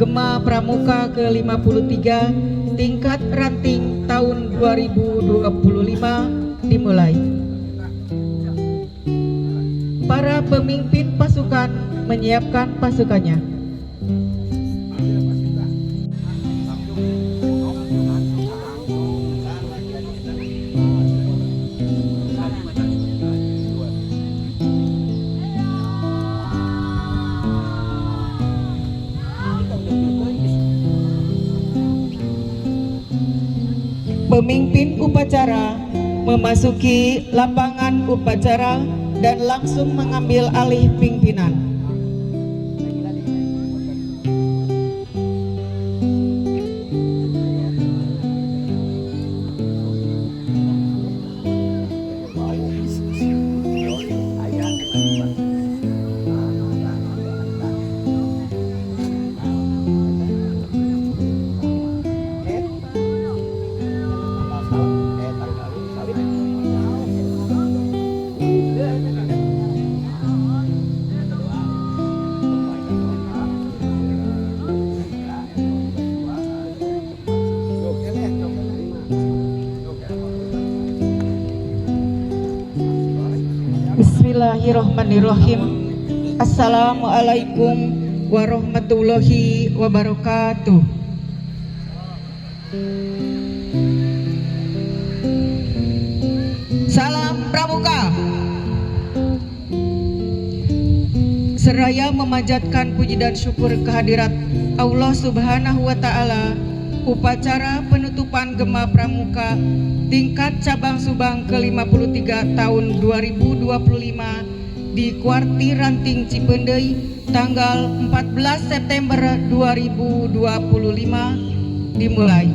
Gema Pramuka ke-53 tingkat ranting tahun 2025 dimulai. Para pemimpin pasukan menyiapkan pasukannya. Pemimpin upacara memasuki lapangan upacara dan langsung mengambil alih pimpinan. Bismillahirrahmanirrahim. Assalamualaikum warahmatullahi wabarakatuh. Salam Pramuka. Seraya memanjatkan puji dan syukur kehadirat Allah Subhanahu wa Ta'ala, upacara penutupan Gema Pramuka tingkat cabang Subang ke-53 tahun 2025 di Kuarti Ranting Cipendei tanggal 14 September 2025 dimulai.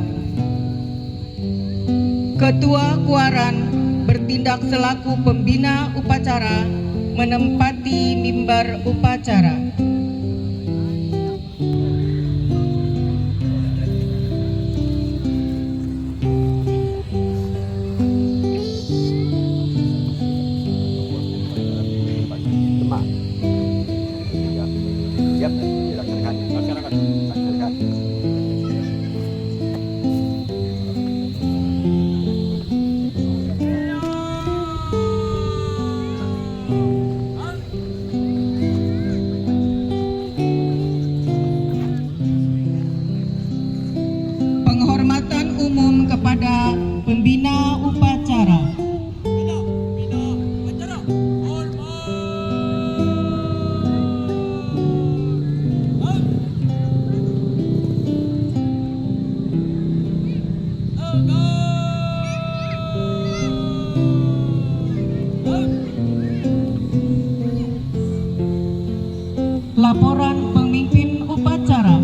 Ketua Kuaran bertindak selaku pembina upacara menempati mimbar upacara. Penghormatan umum kepada pembina upacara. Laporan pemimpin upacara.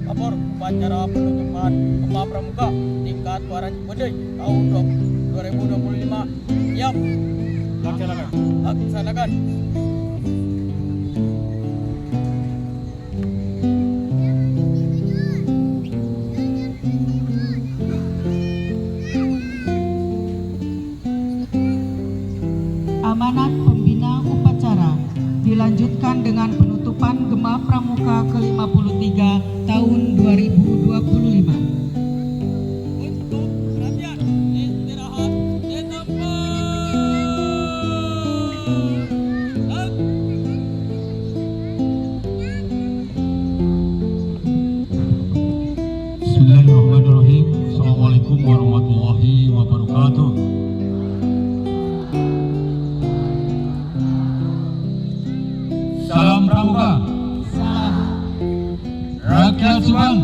Lapor upacara penutupan Gema Pramuka tingkat Kuaran Cipendei tahun 2025. Siap. Laksanakan. Amanat pembina upacara dilanjutkan dengan penutupan Gema Pramuka ke-53 tahun 2025. Untuk perhatian, istirahat di tempat. Bismillahirrahmanirrahim. Assalamualaikum warahmatullahi wabarakatuh. Salam Pramuka. Rakyat Subang.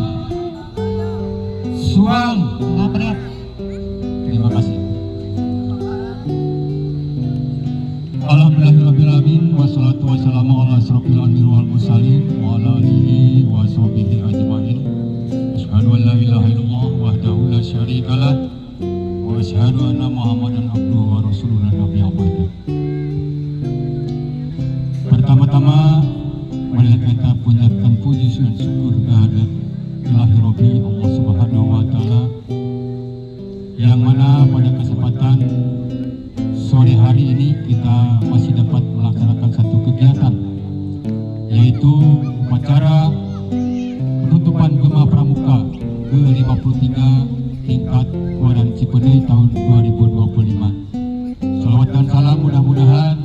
Subang. Terima kasih. Alhamdulillahirrahmanirrahim. Wassalatu wassalamu ala asrofil anbiya'i wal mursalin wa ala alihi wa sahbihi ajma'in. Asyhadu an la ilaha illallah wahdahu la syarikalah wa asyhadu anna Muhammadan abduhu wa rasuluhu la nabiyya ba'da. Pertama-tama mari kita panjatkan puji dan syukur kehadirat Ilahi Rabbi Allah Subhanahu wa Ta'ala, yang mana pada kesempatan mudah-mudahan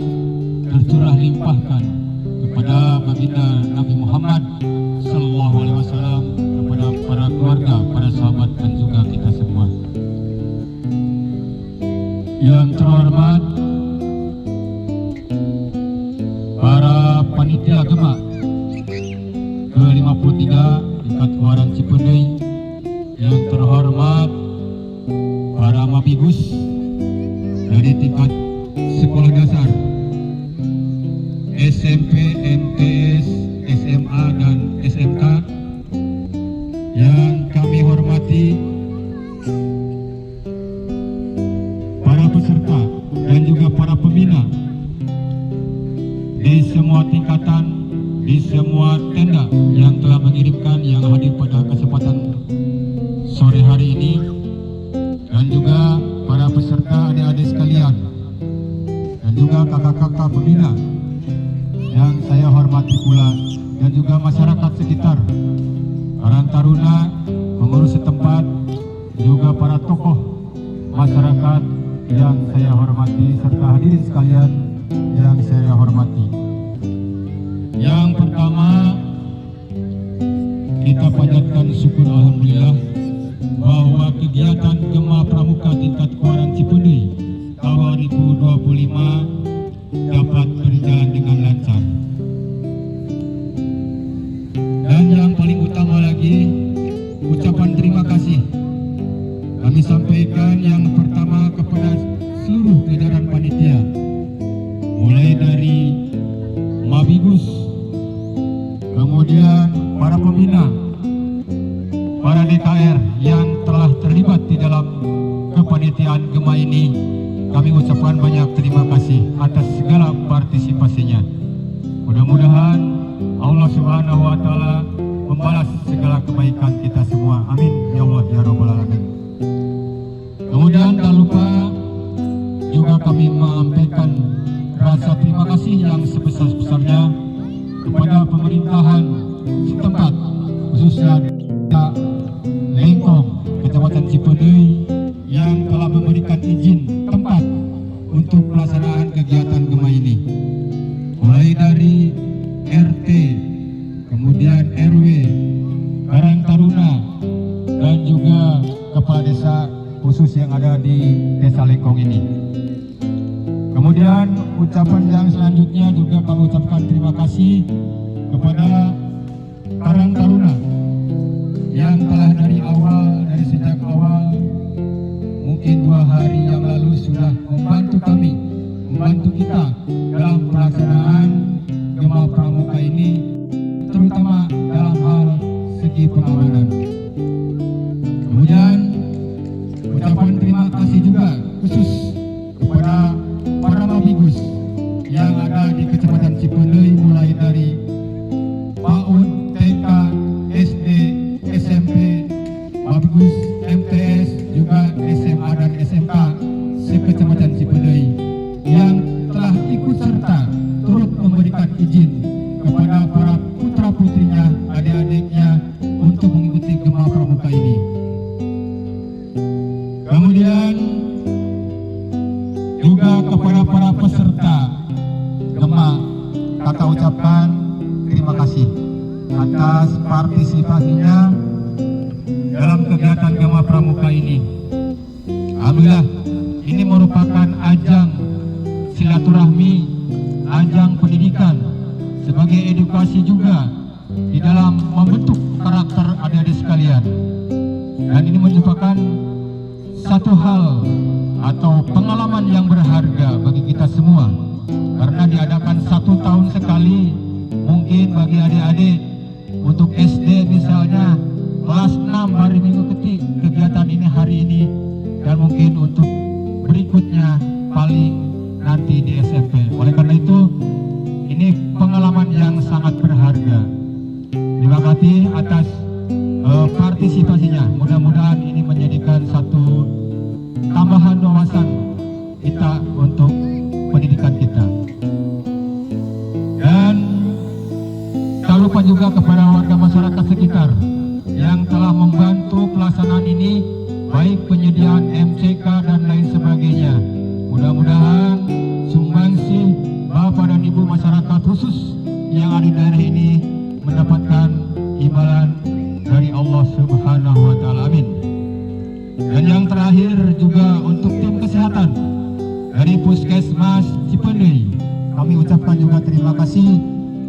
tercurah limpahkan kepada baginda Nabi Muhammad Sallallahu Alaihi Wasallam, kepada para keluarga, para sahabat dan juga kita semua. Yang terhormat para panitia Gema ke-53 tingkat Keluaran Cipendei, yang terhormat para mabigus dari tingkat sekolah dasar, SMP, MTS, SMA dan SMK, yang kami hormati para peserta dan juga para pembina di semua tingkatan, di semua tenda yang telah mengirimkan, yang hadir pada kesempatan sore hari ini, dan juga para peserta adik-adik sekalian, dan juga kakak-kakak pembina yang saya hormati pula, dan juga masyarakat sekitar, Karang Taruna, pengurus setempat, juga para tokoh masyarakat yang saya hormati, serta hadirin sekalian yang saya hormati. Yang pertama, kita panjatkan syukur alhamdulillah bahwa kegiatan Gema Pramuka tingkat Keluaran Cipendei tahun 2025 dapat berjalan dengan lancar. Dan yang paling utama lagi, ucapan terima kasih kami sampaikan yang pertama kepada seluruh jajaran panitia, mulai dari Mabigus, kemudian para pembina, para DKR yang telah terlibat di dalam kepanitiaan Gema ini. Kami ucapkan banyak terima kasih atas segala partisipasinya. Mudah-mudahan Allah Subhanahu wa Ta'ala membalas segala kebaikan kita semua. Amin ya Allah ya Rabbal Alamin. Kemudian tak lupa juga kami menyampaikan rasa terima kasih yang sebesar-besarnya kepada pemerintahan setempat, khususnya Lengkong, Kecamatan Cipendei, yang telah memberikan izin tempat untuk pelaksanaan kegiatan Gema ini, mulai dari RT, kemudian RW, Karang Taruna, dan juga kepala desa khusus yang ada di Desa Lengkong ini. Kemudian ucapan yang selanjutnya juga kami ucapkan terima kasih kepada Karang Taruna yang telah dari sejak awal, mungkin 2 hari yang lalu sudah membantu kami, membantu kita dalam pelaksanaan Gema Pramuka ini, terutama dalam hal segi pengamanan. Kemudian ucapan terima kasih juga khusus kepada para mabigus yang ada di Kecamatan Cipendei, mulai dari PAUD, TK, SD, SMP, mabigus MTS, juga SMA dan SMK se-Kecamatan Cipendei, yang telah ikut serta turut memberikan izin kepada para putra-putrinya, adik-adiknya untuk mengikuti Gema Pramuka ini. Kemudian juga kepada para peserta Gema, kata ucapkan terima kasih atas partisipasinya dalam kegiatan Gema Pramuka ini. Alhamdulillah, ini merupakan ajang silaturahmi, ajang pendidikan, sebagai edukasi juga di dalam membentuk karakter adik-adik sekalian. Dan ini merupakan satu hal atau pengalaman yang berharga bagi kita semua, karena diadakan 1 tahun sekali. Mungkin bagi adik-adik untuk SD misalnya kelas 6 hari Minggu kegiatan ini hari ini, dan mungkin untuk berikutnya paling nanti di SMP. Oleh karena itu, ini pengalaman yang sangat berharga. Terima kasih atas partisipasinya. Mudah-mudahan ini menjadikan satu tambahan wawasan kita untuk pendidikan kita. Dan tak lupa juga kepada warga masyarakat sekitar yang telah membantu pelaksanaan ini, baik penyediaan MCK dan lain sebagainya. Mudah-mudahan sungguh Puskesmas Cipendei. Kami ucapkan juga terima kasih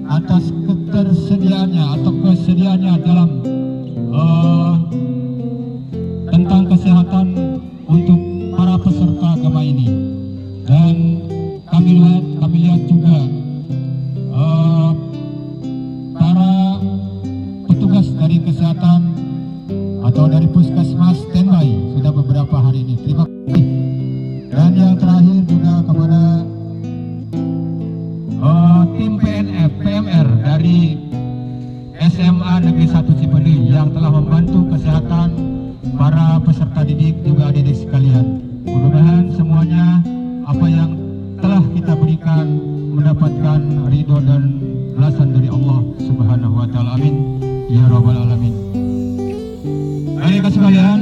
atas ketersediaannya atau kesediaannya dalam tentang kesehatan untuk para peserta gema ini. Dan kami lihat juga para petugas dari kesehatan atau dari Puskesmas standby sudah beberapa hari ini. Terima kasih. Dan yang terakhir juga kepada tim PMR dari SMA Negeri 1 Cipendei yang telah membantu kesehatan para peserta didik juga adik-adik sekalian. Mudah-mudahan semuanya apa yang telah kita berikan mendapatkan ridho dan balasan dari Allah Subhanahu wa taala. Amin ya rabbal alamin. Adik-adik sekalian,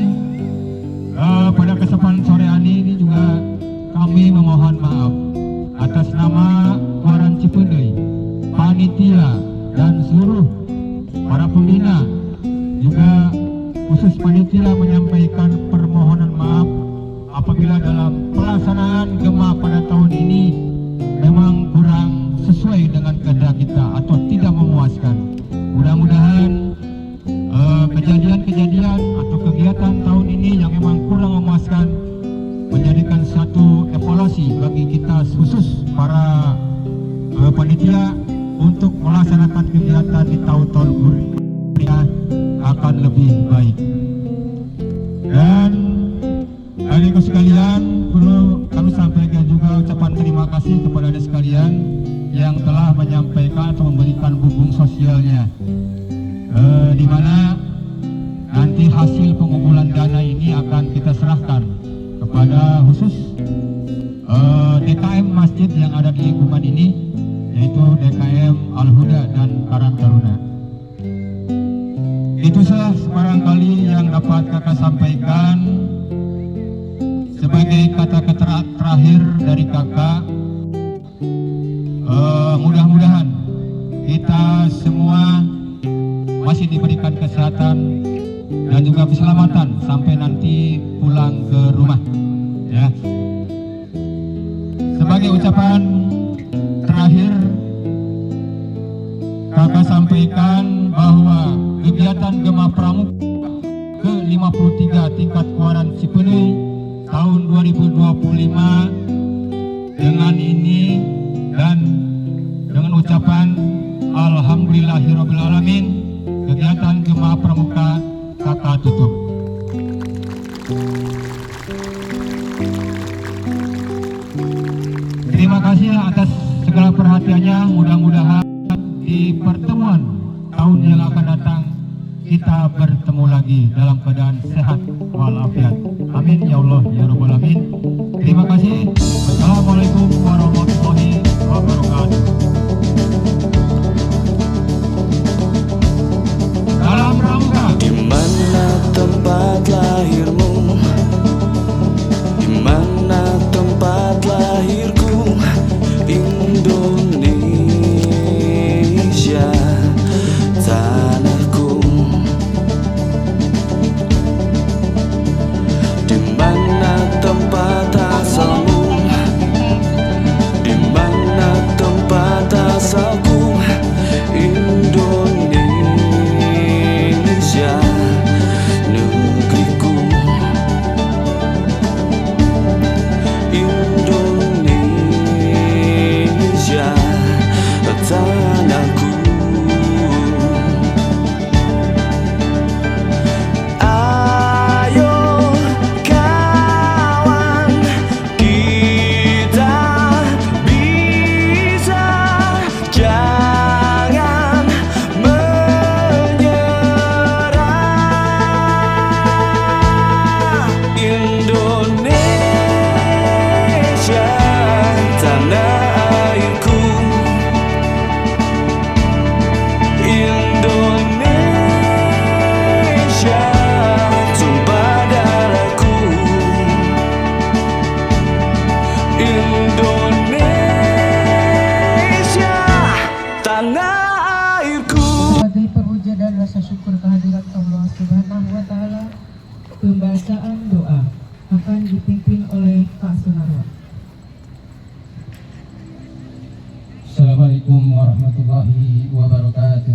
pada kesempatan sore ini juga kami memohon maaf atas nama Kuaran Cipendei, panitia dan seluruh para pembina, juga khusus panitia menyampaikan permohonan maaf apabila dalam pelaksanaan gema pada tahun ini memang kurang sesuai dengan kehendak kita atau tidak memuaskan. Mudah-mudahan kejadian-kejadian atau kegiatan tahun ini yang memang kurang memuaskan menjadikan satu evaluasi bagi kita khusus para panitia untuk melaksanakan kegiatan di tahun-tahun berikutnya akan lebih baik. Dan adik sekalian, perlu kami sampaikan juga ucapan terima kasih kepada adik sekalian yang telah menyampaikan atau memberikan hubung sosialnya, di mana nanti hasil pengumpulan dana ini akan kita serahkan kepada khusus DKM masjid yang ada di lingkungan ini, yaitu DKM Al-Huda dan Karang Taruna. Itu saja barangkali yang dapat kakak sampaikan sebagai kata-kata terakhir dari kakak. Mudah-mudahan kita semua masih diberikan kesehatan dan juga keselamatan sampai nanti pulang ke rumah, ya. Sebagai ucapan terakhir, kakak sampaikan bahwa kegiatan Gema Pramuka ke-53 tingkat Kuaran Cipendei tahun 2025 dengan ini dan dengan ucapan Alhamdulillahirrabbilalamin, kegiatan Gema Pramuka kakak tutup. Terima kasih atas segala perhatiannya. Mudah-mudahan di pertemuan tahun yang akan datang kita bertemu lagi dalam keadaan sehat walafiat. Amin ya Allah ya rabbal alamin. Terima kasih. Assalamualaikum warahmatullahi wabarakatuh. Salam Pramuka. Di mana tempat lahirmu? Di mana tempat lahirku? Indonesia, tanahku. Di mana tempat asalmu? Di mana tempat asalku? Indonesia, negeriku. Indonesia, tanahku. Ayo kawan, kita bisa, jangan menyerah. Indonesia, tanah airku. Indonesia, tumpah darahku. Indonesia, tanah airku. Sebagai perwujudan dan rasa syukur kehadirat Allah Subhanahu wa taala, pembacaan doa akan dipimpin oleh Pak Sunarwan. Assalamualaikum warahmatullahi wabarakatuh.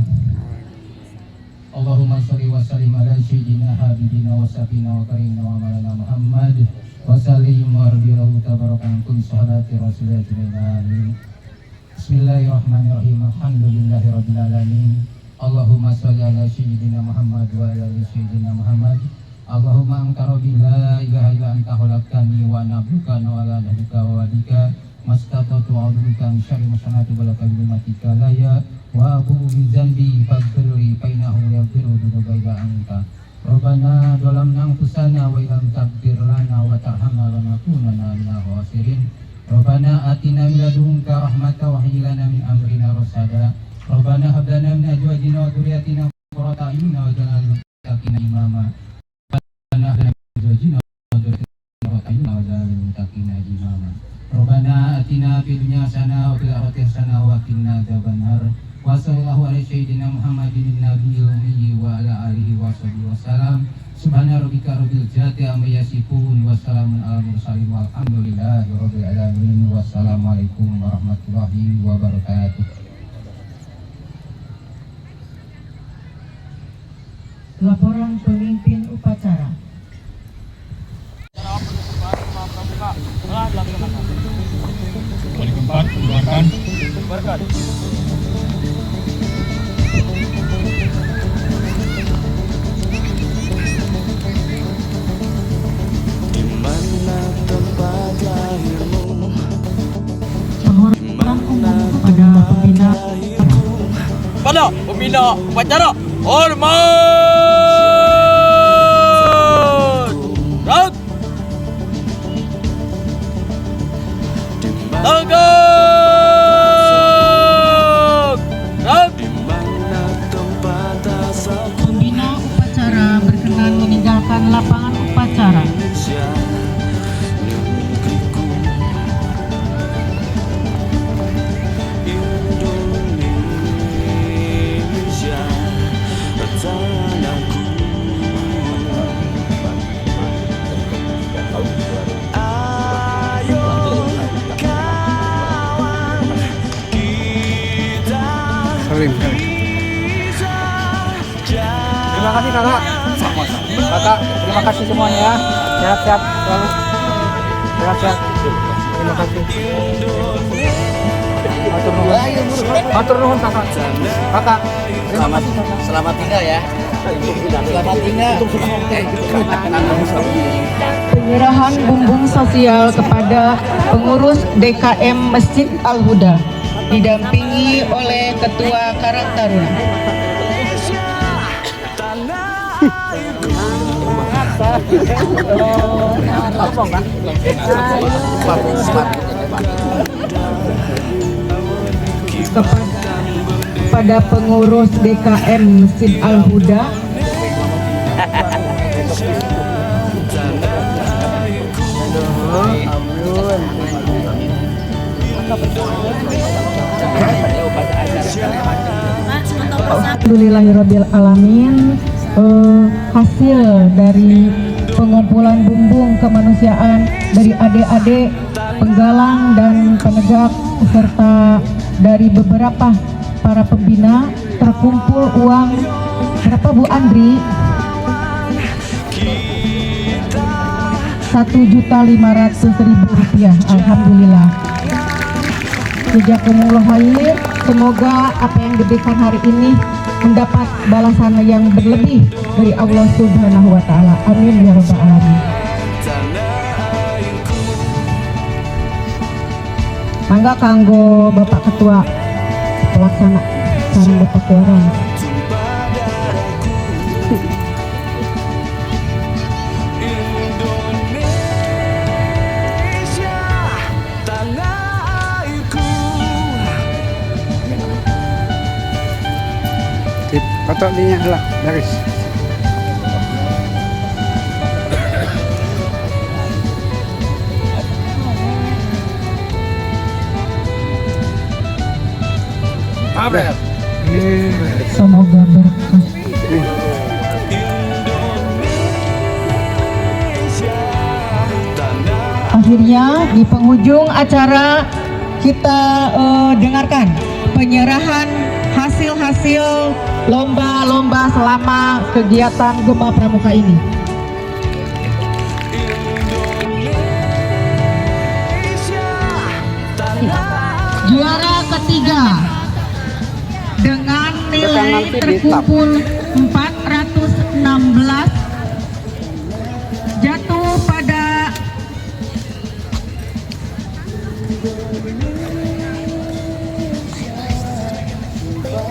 Allahumma sholli wa sallim ala sayyidina habibina wa safina wa karimina wa maulana Muhammad wa sallim wa radiyallahu tabarakan kun sahabati rasulillah amin. Bismillahirrahmanirrahim. Alhamdulillahi rabbil alamin. Allahumma sholli ala sayyidina Muhammad wa ala ali sayyidina Muhammad. Allahumma anta rabbi la ilaha illa anta khalaqtani wa ana abduka wa ala nahdika wa wadika mastatatu a'udzuka min syarri ma sana'tu wa laka bimatika la ya wa abu bi dzanbi faghfirli fa innahu yaghfiru dzunuba illa anta. Rabbana dhalamna anfusana wa illam taghfir lana wa tarhamna lanakunanna minal khasirin. Rabbana atina min ladunka rahmatan wa hayyi lana min amrina rasada. Rabbana hab lana min azwajina wa dhurriyyatina qurrata a'yunin waj'alna lil muttaqina imama. Rabbana hab lana min azwajina wa dhurriyyatina qurrata a'yunin waj'alna lil muttaqina imama. Rabbana atina fid dunya hasanah wa fil akhirati hasanah wa qina adzabannar. Wa sallallahu ala sayyidina Muhammadin nabiyil ummi wa ala alihi wa sahbihi wasallam. Subhana rabbika rabbil izzati amma yasifun wa salamun alal mursalin walhamdulillahi rabbil alamin. Wassalamualaikum warahmatullahi wabarakatuh. Laporan pemimpin upacara. Kali keempat, keluarkan. Berkat. Di mana tempat lahirmu? Penghormatan umum kepada pembina Pada pembina upacara hormat. Rak. Tegak. Rak. Di mana tempat asalku? pembina upacara berkenan meninggalkan lapangan upacara. Indonesia, negeriku. Indonesia, tanahku. Ayo kawan, kita bisa Terima kasih kakak. Kakak, terima kasih semuanya ya. Sehat-sehat selalu. Sehat-sehat. Terima kasih. Matur nuhun. Matur nuhun kakak. Kakak, terima kasih kakak. Selamat tinggal ya. Selamat tinggal. Penyerahan bumbung sosial kepada pengurus DKM Masjid Al-Huda didampingi oleh Ketua Karang Taruna. Kepada pengurus DKM Masjid Al-Huda Alhamdulillahirabbil alamin. Hasil dari pengumpulan bumbung kemanusiaan dari adik-adik penggalang dan penegak serta dari beberapa para pembina terkumpul uang berapa Bu Andri? 1.500.000 rupiah. Alhamdulillah. Jazakumullah khair. Semoga apa yang diberikan hari ini mendapat balasan yang berlebih dari Allah Subhanahu wa taala. Amin ya rabbal alamin. Mangga kanggo Bapak Ketua pelaksana sareng Bapak Ketua. Indonesia, tanah airku. Kotak minyak lah, baris. Apa? Semoga berkah. Akhirnya di penghujung acara kita dengarkan penyerahan hasil-hasil lomba-lomba selama kegiatan Gema Pramuka ini. Juara ketiga dengan nilai terkumpul 416 jatuh pada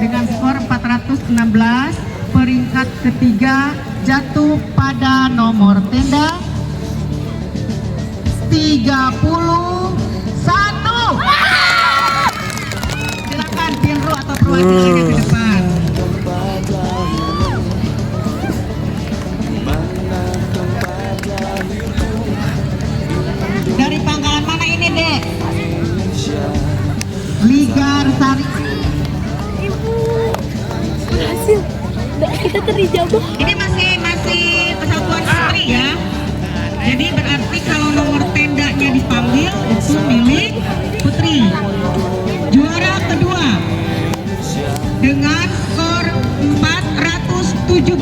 dengan skor 416. Peringkat ketiga jatuh pada nomor tenda 31. Silakan Pinru atau perwakilannya ke depan. Dari Pangkalan mana ini, Dek? Ligar Sari. Berhasil. Kita terjebak. Ini masih Persatuan Putri ya. Jadi berarti kalau nomor tendanya dipanggil itu milik Putri. Juara kedua dengan skor 417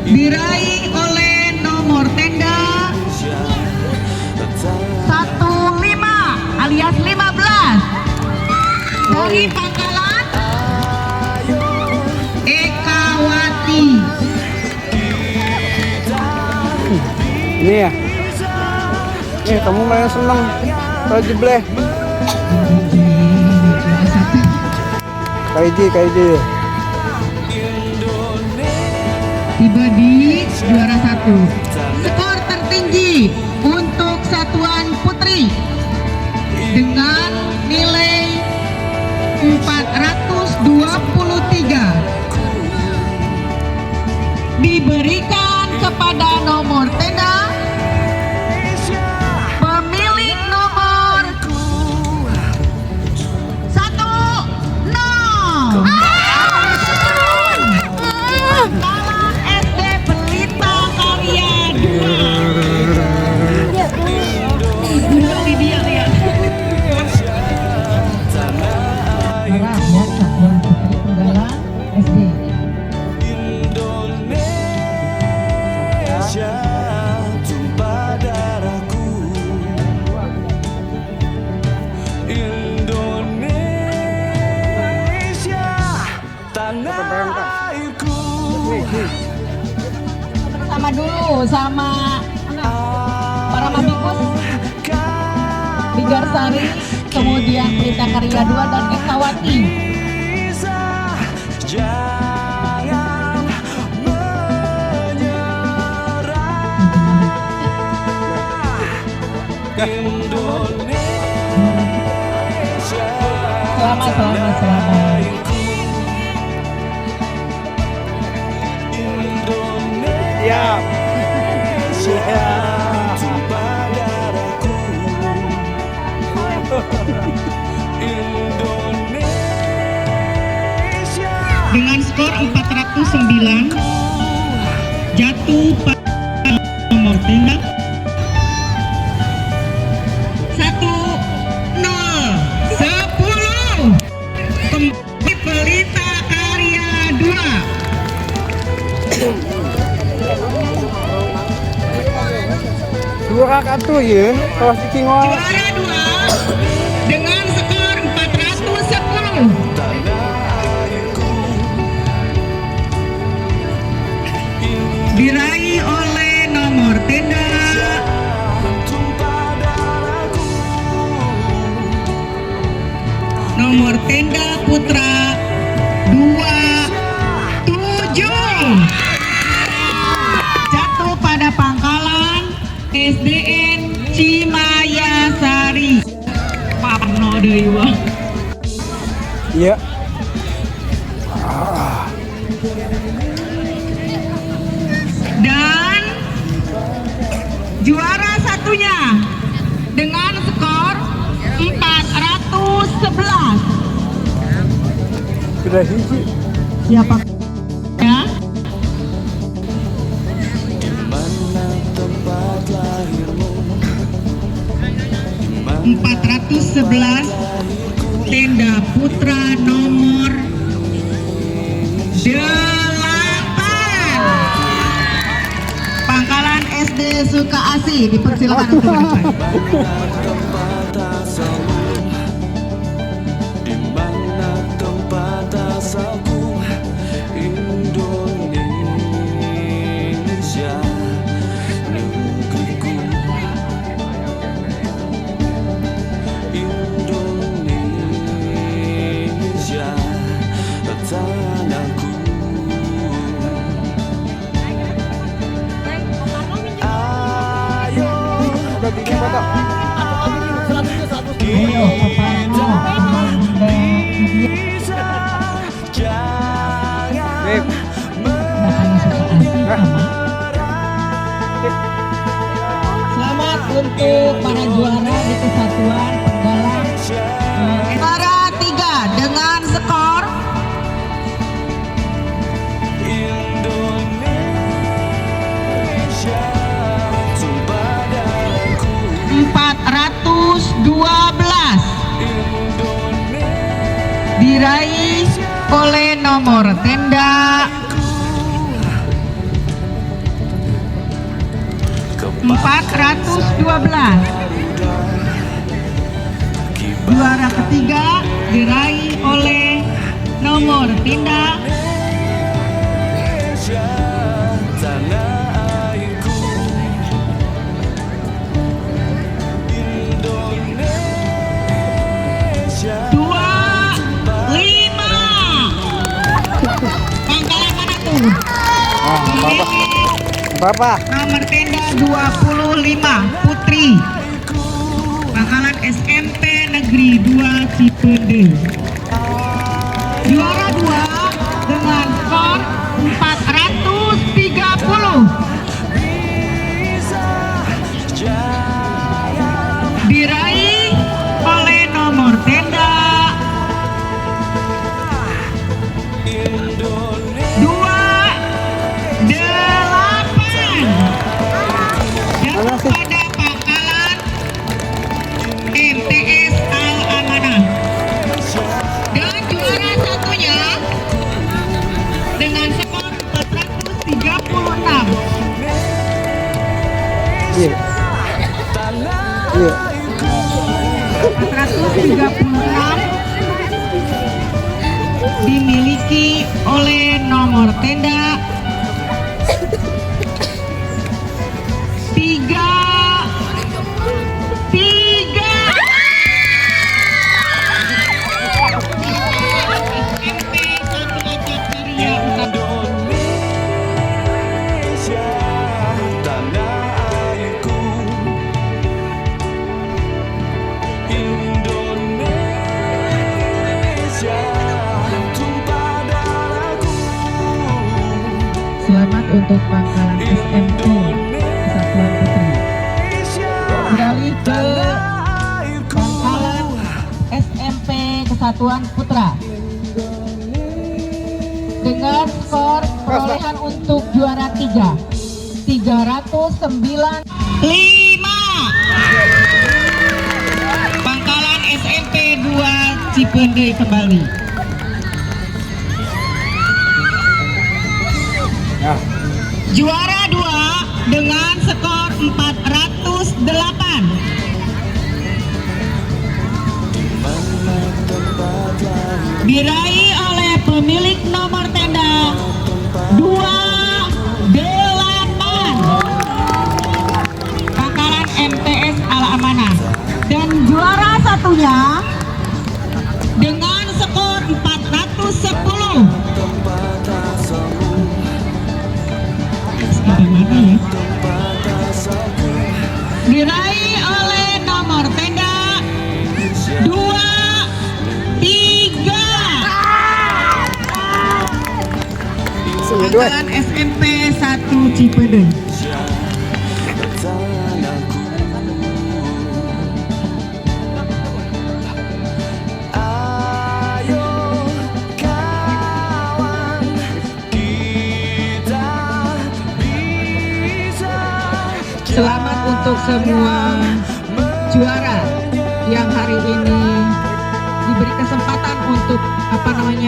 diraih oleh nomor tenda 15 alias 15 dari Pangkalan Ekawati. Ini ya. Nih kamu main seneng. Kalau jebleh. Kaiji. Tiba di juara 1. Skor tertinggi untuk Satuan Putri dengan nilai 423 diberikan kepada nomor tenda pemilik nomor 10. Pangkalan SD Pelita Karya 2. Di dia lihat. Merah ya, Satuan Putri Penggalan SD. Indonesia tumpah darahku. Indonesia tanah airku. Sama dulu sama para mabikus Ligar Sari, kemudian Pelita Karya 2 dan Ekawati. Jangan menyerah. Indonesia Selamat. Siap. tumpah darahku. Indonesia Dengan skor 409 jatuh pada nomor tenda 10 kembali Pelita Karya 2. Dua kakak tuh ya. Kalau si Kingol. Juara 2 dengan skor 410 diraih oleh nomor tenda putra 27 jatuh pada Pangkalan SDN Cimayasari. Parno deui wah. Iya. Dan juara satunya dengan skor 411. Sudah hiji. Siapa ya? 411 tenda putra nomor 8 Pangkalan SD Sukaasih, dipersilakan untuk depan. Di mana tempat asalku, Indonesia negeriku, Indonesia tanahku. Ayo Ayo, Papa. Selamat untuk para juara di kesatuan penggalang juara 3 dengan skor Indonesia tumpah darahku, 412 Indonesia diraih oleh nomor tenda 412. Juara ketiga diraih oleh nomor tenda tanah airku, Indonesia 25. Pangkalan mana tuh? Bapak. Nomor tenda 25 Putri Pangkalan SMP Negeri 2 Cipende. Juara 2 dengan skor 430 diraih oleh nomor tenda 28 pada Pangkalan MTS Al-Amanah. Dan juara satunya dengan skor 436 dimiliki oleh nomor tenda 33 Indonesia tanah airku, Indonesia tumpah darahku, Selamat untuk Pangkalan SMP Kesatuan Putri. Beralih ke Pangkalan SMP Kesatuan Putra. Dengan skor perolehan untuk juara 3 395. Pangkalan SMP 2 Cipende kembali. Juara 2 dengan skor 408 diraih oleh pemilik nomor tenda 28 Pangkalan MTS Al-Amanah. Dan juara satunya dengan skor 410 diraih oleh nomor tenda 23 Pangkalan SMP 1 Cipende. tanahku. Ayo kawan, kita bisa Selamat untuk semua juara ini diberi kesempatan untuk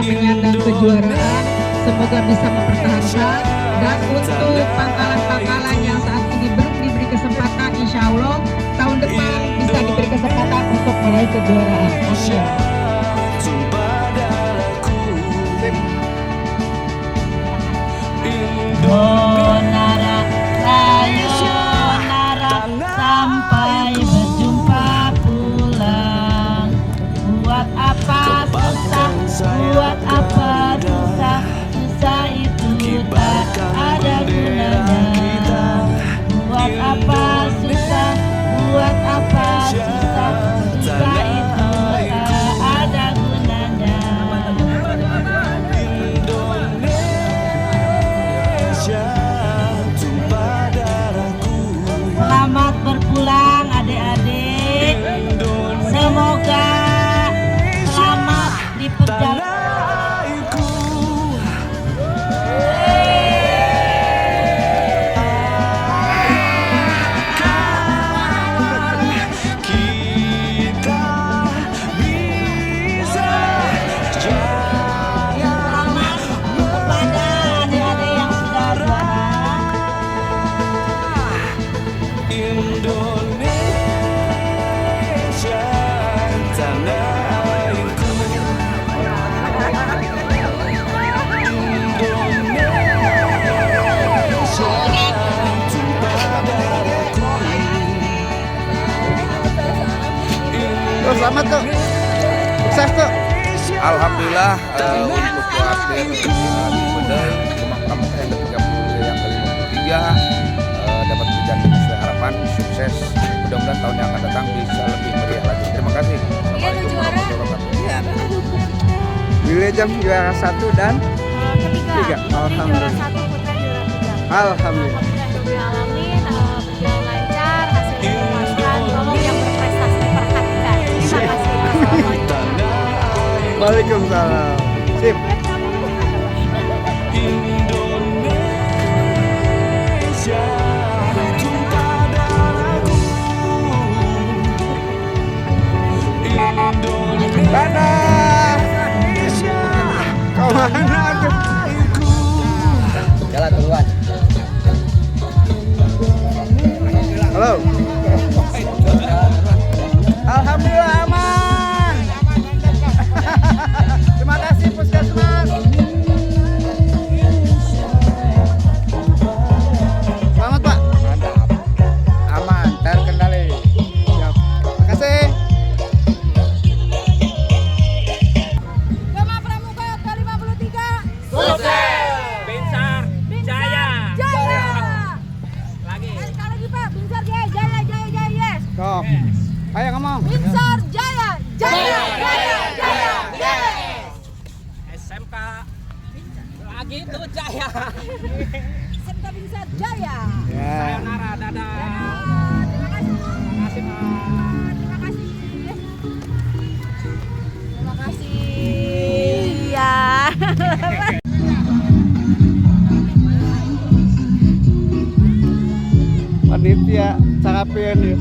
menyandang kejuaraan, semoga bisa mempertahankan. Dan untuk pangkalan-pangkalan yang saat ini belum diberi kesempatan, insya Allah tahun depan bisa diberi kesempatan untuk meraih kejuaraan. Amin. Sayonara, sayonara, sampai berjumpa pulang. Buat apa susah, buat apa susah, susah itu tak ada gunanya. Buat apa susah, buat apa susah, susah itu tak ada gunanya. Selamat berpulang adik-adik. Semoga selamat di perjalanan. Selamat tuh, sukses tuh. Alhamdulillah untuk atlet di medal Kemang yang ke-30 yang ke-53 dapat berjalan sesuai harapan, sukses. Mudah-mudahan tahun yang akan datang bisa lebih meriah lagi. Terima kasih. Assalamualaikum warahmatullahi wabarakatuh. Wilujeng juara 1 dan Ketiga. Alhamdulillah. Juara 1 putra, juara 3. Alhamdulillah. Alamin, berjalan lancar, hasilnya memuaskan. Tolong yang berprestasi diperhatikan. Terima kasih. Assalamualaikum. Waalaikumsalam. Sip. Dadah. Kemana tuh? Jalan duluan. Halo. Alhamdulillah aman. Terima kasih Puskesmas. Selamat Pak. Mantap. Aman, terkendali. Siap. Terima kasih. Gema Pramuka ke-53. Binsar Jaya. Jaya. Lagi. Sekali lagi Pak, Binsar Jaya, Jaya, Jaya, Jaya, yes. Kok. Ayo ngomong. Binsar Jaya, Jaya, Jaya, Jaya, Jaya. SMK. Lagi tuh Jaya. SMK Binsar Jaya. Ya. Sayonara, dadah. Terima kasih. Terima kasih, Pak. Terima kasih. Terima kasih. Ya. Panitia cakapian ya.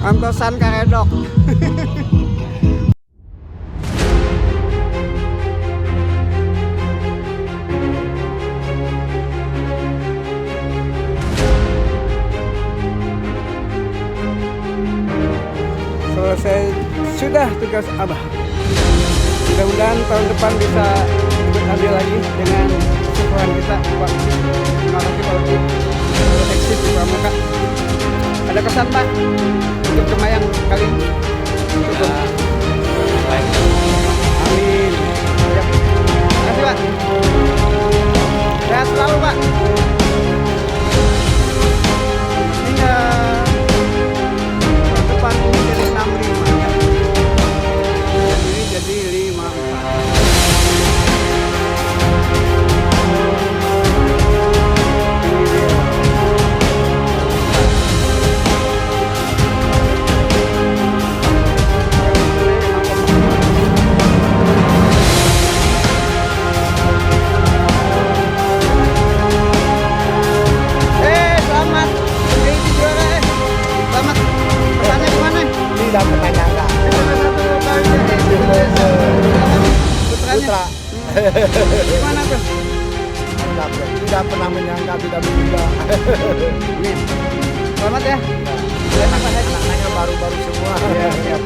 Antosan karedok. Selesai sudah tugas Abah. Mudah-mudahan tahun depan bisa ambil lagi dengan syukuran kita, Pak. Terima kasih Pak Lutfi. Eksis Pramuka. Ada kesan Pak untuk Kemayang kali ini? Cukup. Amin. Ya. Terima kasih Pak. Sehat selalu Pak. Hingga tahun depan ini jadi 65 ya. Ini jadi 54. Gimana tuh? Tidak pernah menyangka, tidak menduga. Selamat ya. Selamat Pak Haji. Hanya baru-baru semua. Iya, siap.